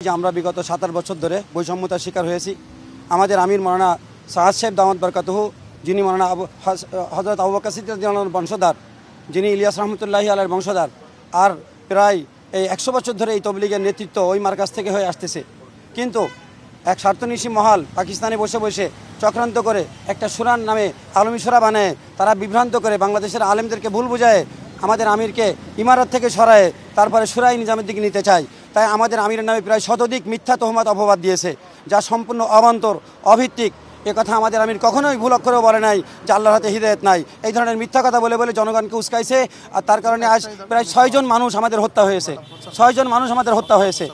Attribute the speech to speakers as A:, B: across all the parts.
A: যে আমরা বিগত 27 বছর ধরে বৈষম্যতার শিকার হয়েছি। আমাদের আমির মাওলানা সাহাদ সাহেব দামাত বরকাতুহু, যিনি মাওলানা হযরত আবু বকর সিদ্দিক রাদিয়াল্লাহু আনহুর বংশধর, যিনি ইলিয়াস রহমতুল্লাহি আলাইহির বংশধর, আর প্রায় এই 100 বছর ধরে এই তবলিগের নেতৃত্ব ওই মার্কাজ থেকে হয়ে আসতেছে। কিন্তু এক স্বার্থনিশী মহল পাকিস্তানে বসে বসে চক্রান্ত করে একটা সুরান নামে আলমী সুরা বানায়, তারা বিভ্রান্ত করে বাংলাদেশের আলেমদেরকে ভুল বুঝায়, আমাদের আমিরকে ইমারত থেকে সরায় তারপরে সুরাই নিজামের দিকে নিতে চায়। তাই আমাদের আমিরের নামে প্রায় শতাধিক মিথ্যা তহমত অপবাদ দিয়েছে, যা সম্পূর্ণ অবান্তর, অভিত্তিক। কথা আমাদের আমির কখনোই ভুল অক্ষরেও বলে নাই যে আল্লাহর হাতে হিদায়াত নাই। এই ধরনের মিথ্যা কথা বলে বলে জনগণকে উস্কাইছে, আর তার কারণে আজ প্রায় 6 জন মানুষ আমাদের হত্যা হয়েছে। 6 জন মানুষ আমাদের হত্যা হয়েছে।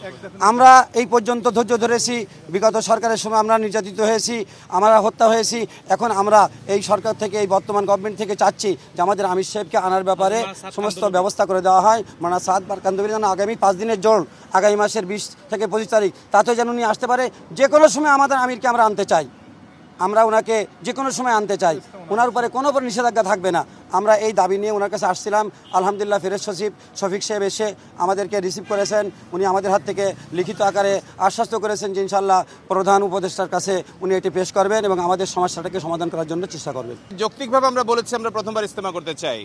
A: আমরা এই পর্যন্ত ধৈর্য ধরেছি, বিগত সরকারের সময় আমরা নির্যাতিত হয়েছি, আমরা হত্যা হয়েছি। এখন আমরা এই সরকার থেকে, এই বর্তমান গভর্নমেন্ট থেকে চাচ্ছি যে আমাদের আমির সাহেবকে আনার ব্যাপারে সমস্ত ব্যবস্থা করে দেওয়া হয়। মাওলানা সাদ বারকান্দবরী যেন আগামী 5 দিনের জোর, আগামী মাসের 20 থেকে 25 তারিখ তাতে যেন নিয়ে আসতে পারে। যে কোনো সময় আমাদের আমিরকে আমরা আনতে চাই, আমরা ওনাকে যে কোনো সময় আনতে চাই, ওনার উপরে কোনো নিষেধাজ্ঞা থাকবে না। আমরা এই দাবি নিয়ে ওনার কাছে আসছিলাম। আলহামদুলিল্লাহ ফেরেজ সচিব শফিক সাহেব এসে আমাদেরকে রিসিভ করেছেন। উনি আমাদের হাত থেকে লিখিত আকারে আশ্বস্ত করেছেন যে ইনশাআল্লাহ প্রধান উপদেষ্টার কাছে উনি এটি পেশ করবেন এবং আমাদের সমস্যাটাকে সমাধান করার জন্য চেষ্টা করবেন।
B: যৌক্তিকভাবে আমরা বলেছি আমরা প্রথমবার ইজতেমা করতে চাই,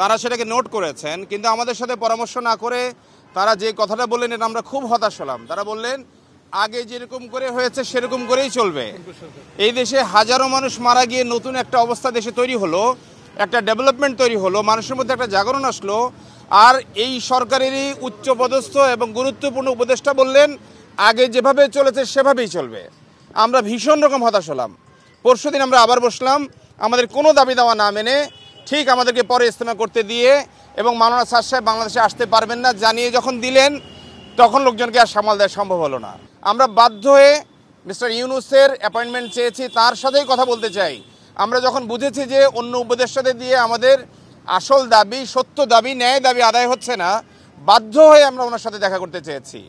B: তারা সেটাকে নোট করেছেন, কিন্তু আমাদের সাথে পরামর্শ না করে তারা যে কথাটা বললেন এটা আমরা খুব হতাশ হলাম। তারা বললেন আগে যেরকম করে হয়েছে সেরকম করেই চলবে। এই দেশে হাজারো মানুষ মারা গিয়ে নতুন একটা অবস্থা দেশে তৈরি হলো, একটা ডেভেলপমেন্ট তৈরি হলো, মানুষের মধ্যে একটা জাগরণ আসলো। আর এই সরকারেরই উচ্চপদস্থ এবং গুরুত্বপূর্ণ উপদেষ্টা বললেন আগে যেভাবে চলেছে সেভাবেই চলবে। আমরা ভীষণ রকম হতাশ হলাম। পরশুদিন আমরা আবার বসলাম, আমাদের কোনো দাবি দাওয়া না মেনে ঠিক আমাদেরকে পরে ইজতেমা করতে দিয়ে এবং মাওলানা সাদ সাহেব বাংলাদেশে আসতে পারবেন না জানিয়ে যখন দিলেন, তখন লোকজনকে আর সামাল দেওয়া সম্ভব হলো না। আমরা বাধ্য হয়ে মিস্টার ইউনূসের অ্যাপয়েন্টমেন্ট চেয়েছি, তার সাথেই কথা বলতে চাই। আমরা যখন বুঝেছি যে অন্য উপদেষ্টাদের দিয়ে আমাদের আসল দাবি, সত্য দাবি, ন্যায় দাবি আদায় হচ্ছে না, বাধ্য হয়ে আমরা ওনার সাথে দেখা করতে চেয়েছি।